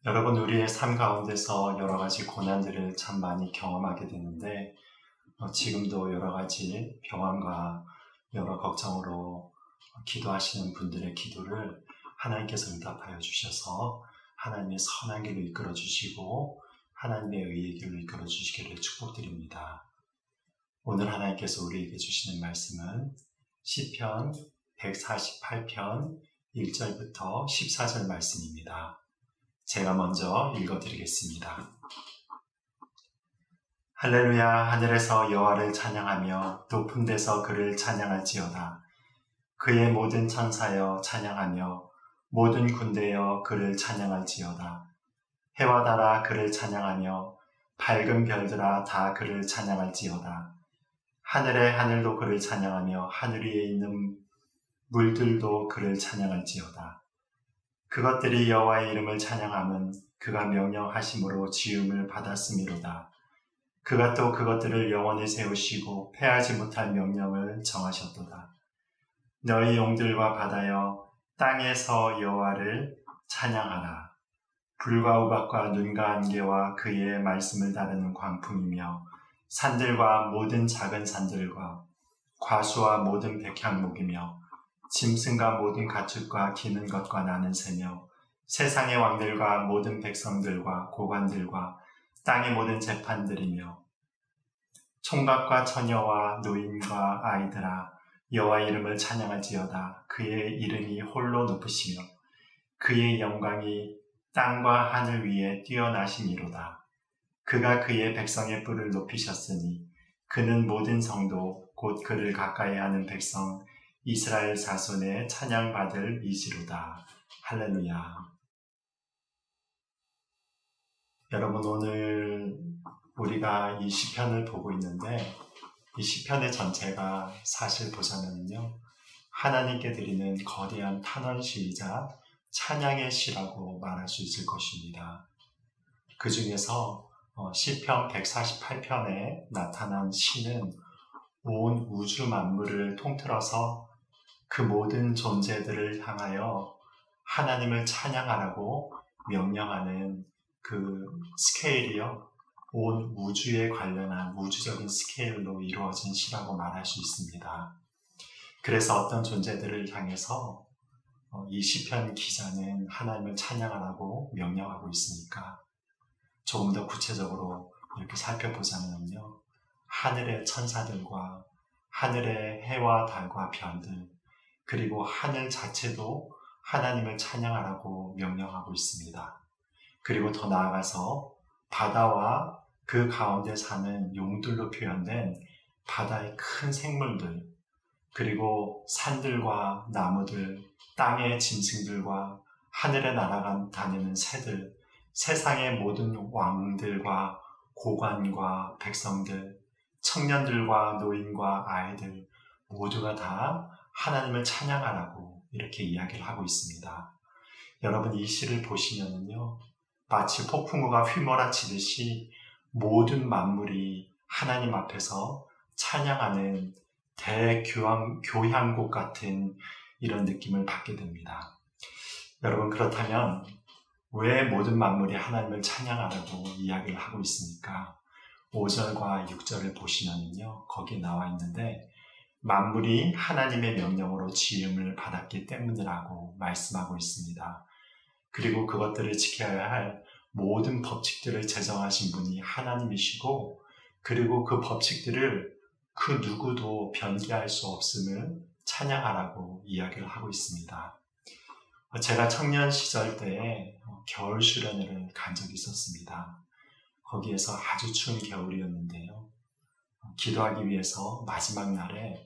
여러분, 우리의 삶 가운데서 여러 가지 고난들을 참 많이 경험하게 되는데, 지금도 여러 가지 병환과 여러 걱정으로 기도하시는 분들의 기도를 하나님께서 응답하여 주셔서 하나님의 선한 길로 이끌어 주시고 하나님의 의의 길로 이끌어 주시기를 축복드립니다. 오늘 하나님께서 우리에게 주시는 말씀은 시편 148편 1절부터 14절 말씀입니다. 제가 먼저 읽어드리겠습니다. 할렐루야. 하늘에서 여호와를 찬양하며 높은 데서 그를 찬양할지어다. 그의 모든 천사여 찬양하며 모든 군대여 그를 찬양할지어다. 해와 달아 그를 찬양하며 밝은 별들아 다 그를 찬양할지어다. 하늘의 하늘도 그를 찬양하며 하늘 위에 있는 물들도 그를 찬양할지어다. 그것들이 여호와의 이름을 찬양함은 그가 명령하심으로 지음을 받았음이로다. 그가 또 그것들을 영원히 세우시고 패하지 못할 명령을 정하셨도다. 너희 용들과 바다여 땅에서 여호와를 찬양하라. 불과 우박과 눈과 안개와 그의 말씀을 따르는 광풍이며 산들과 모든 작은 산들과 과수와 모든 백향목이며 짐승과 모든 가축과 기는 것과 나는 새며 세상의 왕들과 모든 백성들과 고관들과 땅의 모든 재판들이며 총각과 처녀와 노인과 아이들아 여호와의 이름을 찬양할지어다. 그의 이름이 홀로 높으시며 그의 영광이 땅과 하늘 위에 뛰어나심이로다. 그가 그의 백성의 뿔을 높이셨으니 그는 모든 성도 곧 그를 가까이 하는 백성 이스라엘 자손의 찬양받을 이지로다. 할렐루야. 여러분, 오늘 우리가 이 시편을 보고 있는데 이 시편의 전체가 사실 보자면요, 하나님께 드리는 거대한 탄원시이자 찬양의 시라고 말할 수 있을 것입니다. 그 중에서 시편 148편에 나타난 시는 온 우주 만물을 통틀어서 그 모든 존재들을 향하여 하나님을 찬양하라고 명령하는 그 스케일이요, 온 우주에 관련한 우주적인 스케일로 이루어진 시라고 말할 수 있습니다. 그래서 어떤 존재들을 향해서 이 시편 기자는 하나님을 찬양하라고 명령하고 있으니까 조금 더 구체적으로 이렇게 살펴보자면요, 하늘의 천사들과 하늘의 해와 달과 별들, 그리고 하늘 자체도 하나님을 찬양하라고 명령하고 있습니다. 그리고 더 나아가서 바다와 그 가운데 사는 용들로 표현된 바다의 큰 생물들, 그리고 산들과 나무들, 땅의 짐승들과 하늘에 날아다니는 새들, 세상의 모든 왕들과 고관과 백성들, 청년들과 노인과 아이들 모두가 다 하나님을 찬양하라고 이렇게 이야기를 하고 있습니다. 여러분, 이 시를 보시면은요, 마치 폭풍우가 휘몰아치듯이 모든 만물이 하나님 앞에서 찬양하는 대교향곡 같은 이런 느낌을 받게 됩니다. 여러분, 그렇다면 왜 모든 만물이 하나님을 찬양하라고 이야기를 하고 있습니까? 5절과 6절을 보시면요, 거기 나와 있는데 만물이 하나님의 명령으로 지음을 받았기 때문이라고 말씀하고 있습니다. 그리고 그것들을 지켜야 할 모든 법칙들을 제정하신 분이 하나님이시고, 그리고 그 법칙들을 그 누구도 변개할 수 없음을 찬양하라고 이야기를 하고 있습니다. 제가 청년 시절 때에 겨울 수련회를 간 적이 있었습니다. 거기에서 아주 추운 겨울이었는데요, 기도하기 위해서 마지막 날에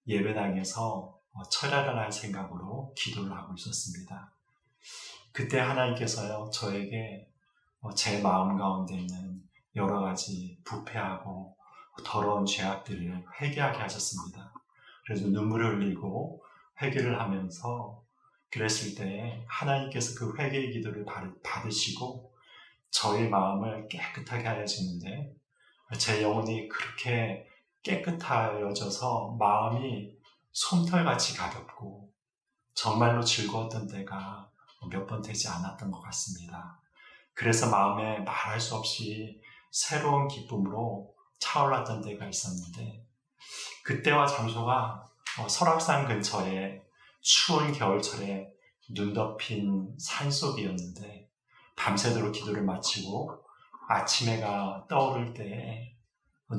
예배당에서 철야를 할 생각으로 기도를 하고 있었습니다. 그때 하나님께서요, 저에게 제 마음 가운데 있는 여러 가지 부패하고 더러운 죄악들을 회개하게 하셨습니다. 그래서 눈물을 흘리고 회개를 하면서 그랬을 때 하나님께서 그 회개의 기도를 받으시고 저의 마음을 깨끗하게 하여 주는데, 제 영혼이 그렇게 깨끗하여져서 마음이 솜털같이 가볍고 정말로 즐거웠던 때가 몇 번 되지 않았던 것 같습니다. 그래서 마음에 말할 수 없이 새로운 기쁨으로 차올랐던 때가 있었는데, 그때와 장소가 설악산 근처에 추운 겨울철에 눈 덮인 산속이었는데, 밤새도록 기도를 마치고 아침해가 떠오를 때에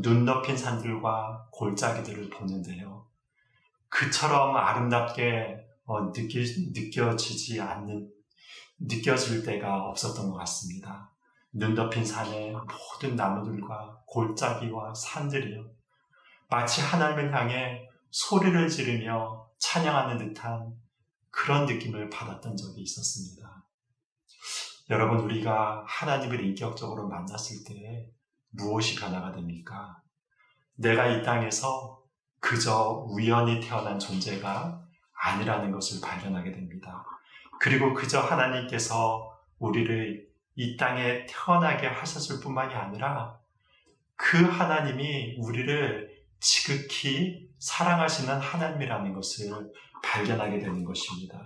눈 덮인 산들과 골짜기들을 보는데요, 그처럼 아름답게 느껴질 때가 없었던 것 같습니다. 눈 덮인 산의 모든 나무들과 골짜기와 산들이요, 마치 하나님을 향해 소리를 지르며 찬양하는 듯한 그런 느낌을 받았던 적이 있었습니다. 여러분, 우리가 하나님을 인격적으로 만났을 때 무엇이 변화가 됩니까? 내가 이 땅에서 그저 우연히 태어난 존재가 아니라는 것을 발견하게 됩니다. 그리고 그저 하나님께서 우리를 이 땅에 태어나게 하셨을 뿐만이 아니라 그 하나님이 우리를 지극히 사랑하시는 하나님이라는 것을 발견하게 되는 것입니다.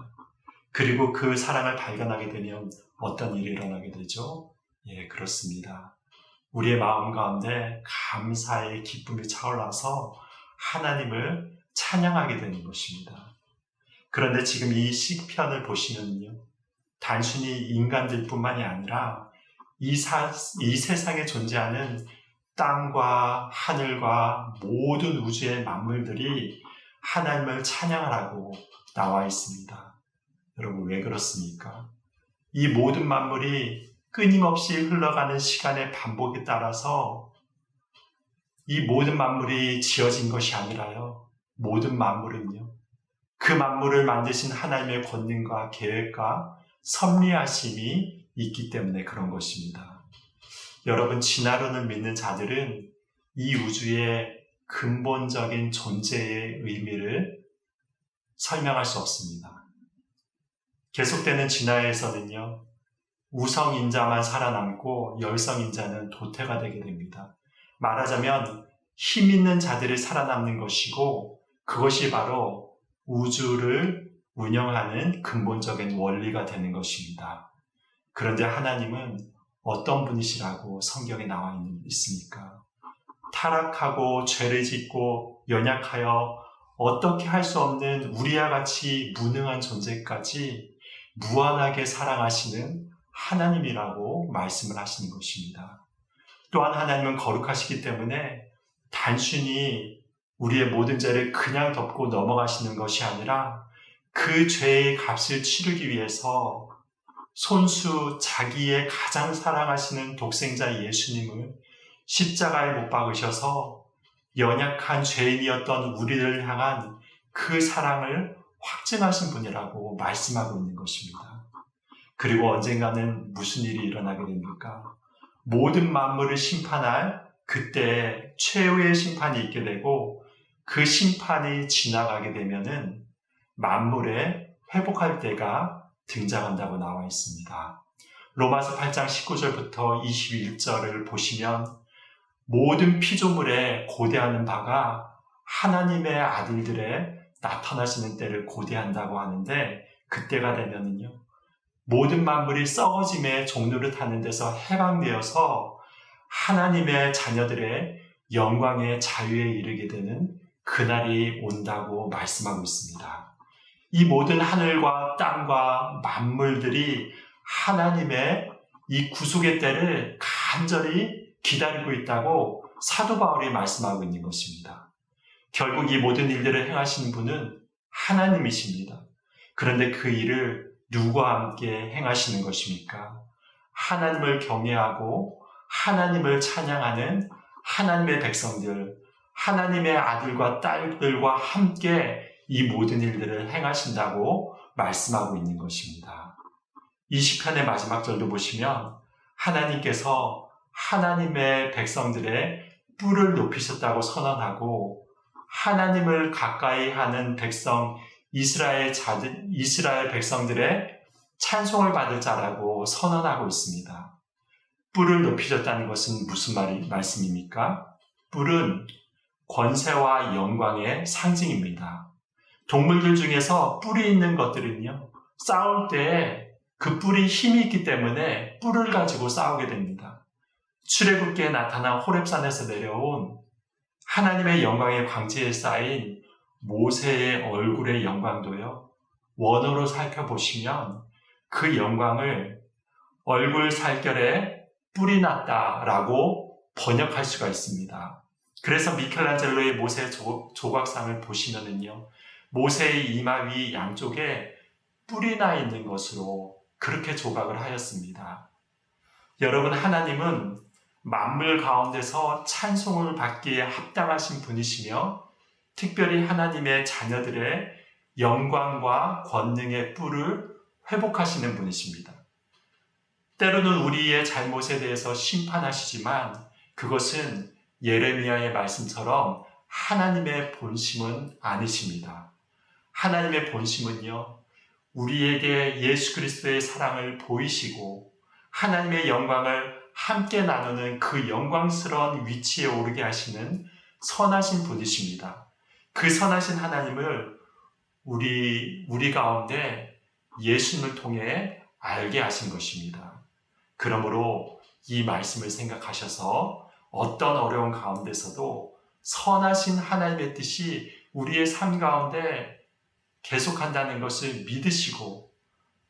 그리고 그 사랑을 발견하게 되면 어떤 일이 일어나게 되죠? 예, 그렇습니다. 우리의 마음 가운데 감사의 기쁨이 차올라서 하나님을 찬양하게 되는 것입니다. 그런데 지금 이 시편을 보시면요, 단순히 인간들 뿐만이 아니라 이 세상에 존재하는 땅과 하늘과 모든 우주의 만물들이 하나님을 찬양하라고 나와 있습니다. 여러분, 왜 그렇습니까? 이 모든 만물이 끊임없이 흘러가는 시간의 반복에 따라서 이 모든 만물이 지어진 것이 아니라요, 모든 만물은요, 그 만물을 만드신 하나님의 권능과 계획과 섭리하심이 있기 때문에 그런 것입니다. 여러분, 진화론을 믿는 자들은 이 우주의 근본적인 존재의 의미를 설명할 수 없습니다. 계속되는 진화에서는요, 우성인자만 살아남고 열성인자는 도태가 되게 됩니다. 말하자면 힘 있는 자들이 살아남는 것이고, 그것이 바로 우주를 운영하는 근본적인 원리가 되는 것입니다. 그런데 하나님은 어떤 분이시라고 성경에 나와 있습니까? 타락하고 죄를 짓고 연약하여 어떻게 할 수 없는 우리와 같이 무능한 존재까지 무한하게 사랑하시는 하나님이라고 말씀을 하시는 것입니다. 또한 하나님은 거룩하시기 때문에 단순히 우리의 모든 죄를 그냥 덮고 넘어가시는 것이 아니라 그 죄의 값을 치르기 위해서 손수 자기의 가장 사랑하시는 독생자 예수님을 십자가에 못 박으셔서 연약한 죄인이었던 우리를 향한 그 사랑을 확증하신 분이라고 말씀하고 있는 것입니다. 그리고 언젠가는 무슨 일이 일어나게 됩니까? 모든 만물을 심판할 그때 최후의 심판이 있게 되고, 그 심판이 지나가게 되면은 만물에 회복할 때가 등장한다고 나와 있습니다. 로마서 8장 19절부터 21절을 보시면 모든 피조물에 고대하는 바가 하나님의 아들들의 나타나시는 때를 고대한다고 하는데, 그때가 되면은요, 모든 만물이 썩어짐의 종로를 타는 데서 해방되어서 하나님의 자녀들의 영광의 자유에 이르게 되는 그날이 온다고 말씀하고 있습니다. 이 모든 하늘과 땅과 만물들이 하나님의 이 구속의 때를 간절히 기다리고 있다고 사도 바울이 말씀하고 있는 것입니다. 결국 이 모든 일들을 행하시는 분은 하나님이십니다. 그런데 그 일을 누구와 함께 행하시는 것입니까? 하나님을 경외하고 하나님을 찬양하는 하나님의 백성들, 하나님의 아들과 딸들과 함께 이 모든 일들을 행하신다고 말씀하고 있는 것입니다. 이 시편의 마지막 절도 보시면 하나님께서 하나님의 백성들의 뿔을 높이셨다고 선언하고, 하나님을 가까이 하는 백성 이스라엘 백성들의 찬송을 받을 자라고 선언하고 있습니다. 뿔을 높이셨다는 것은 무슨 말씀입니까? 뿔은 권세와 영광의 상징입니다. 동물들 중에서 뿔이 있는 것들은요, 싸울 때 그 뿔이 힘이 있기 때문에 뿔을 가지고 싸우게 됩니다. 출애굽기에 나타난 호렙산에서 내려온 하나님의 영광의 광채에 쌓인 모세의 얼굴의 영광도요, 원어로 살펴보시면 그 영광을 얼굴 살결에 뿔이 났다라고 번역할 수가 있습니다. 그래서 미켈란젤로의 모세 조각상을 보시면은요, 모세의 이마 위 양쪽에 뿔이 나 있는 것으로 그렇게 조각을 하였습니다. 여러분, 하나님은 만물 가운데서 찬송을 받기에 합당하신 분이시며 특별히 하나님의 자녀들의 영광과 권능의 뿔을 회복하시는 분이십니다. 때로는 우리의 잘못에 대해서 심판하시지만 그것은 예레미야의 말씀처럼 하나님의 본심은 아니십니다. 하나님의 본심은요, 우리에게 예수 그리스도의 사랑을 보이시고 하나님의 영광을 함께 나누는 그 영광스러운 위치에 오르게 하시는 선하신 분이십니다. 그 선하신 하나님을 우리 가운데 예수님을 통해 알게 하신 것입니다. 그러므로 이 말씀을 생각하셔서 어떤 어려운 가운데서도 선하신 하나님의 뜻이 우리의 삶 가운데 계속한다는 것을 믿으시고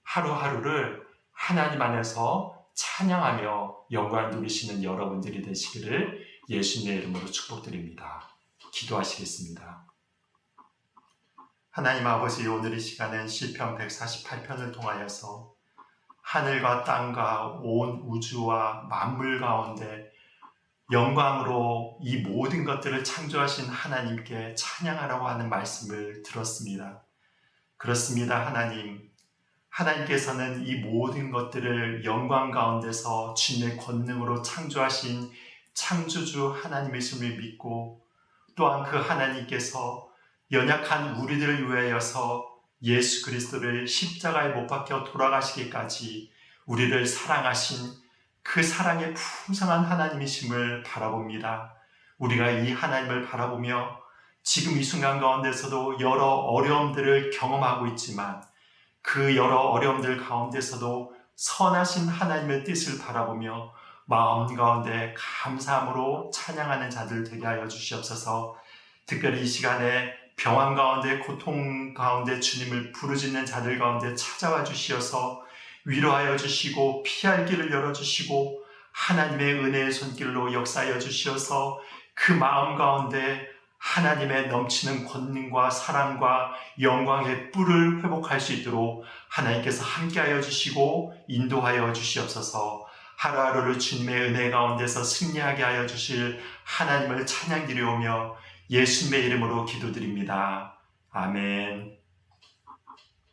하루하루를 하나님 안에서 찬양하며 영광 누리시는 여러분들이 되시기를 예수님의 이름으로 축복드립니다. 기도하시겠습니다. 하나님 아버지, 오늘 이 시간은 시편 148편을 통하여서 하늘과 땅과 온 우주와 만물 가운데 영광으로 이 모든 것들을 창조하신 하나님께 찬양하라고 하는 말씀을 들었습니다. 그렇습니다. 하나님께서는 이 모든 것들을 영광 가운데서 주님의 권능으로 창조하신 창조주 하나님이심을 믿고 또한 그 하나님께서 연약한 우리들을 위하여서 예수 그리스도를 십자가에 못 박혀 돌아가시기까지 우리를 사랑하신 그 사랑의 풍성한 하나님이심을 바라봅니다. 우리가 이 하나님을 바라보며 지금 이 순간 가운데서도 여러 어려움들을 경험하고 있지만 그 여러 어려움들 가운데서도 선하신 하나님의 뜻을 바라보며 마음 가운데 감사함으로 찬양하는 자들 되게 하여 주시옵소서. 특별히 이 시간에 병환 가운데 고통 가운데 주님을 부르짖는 자들 가운데 찾아와 주시어서 위로하여 주시고 피할 길을 열어주시고 하나님의 은혜의 손길로 역사하여 주시어서 그 마음 가운데 하나님의 넘치는 권능과 사랑과 영광의 뿔을 회복할 수 있도록 하나님께서 함께하여 주시고 인도하여 주시옵소서. 하루하루를 주님의 은혜 가운데서 승리하게 하여 주실 하나님을 찬양드리오며 예수님의 이름으로 기도드립니다. 아멘.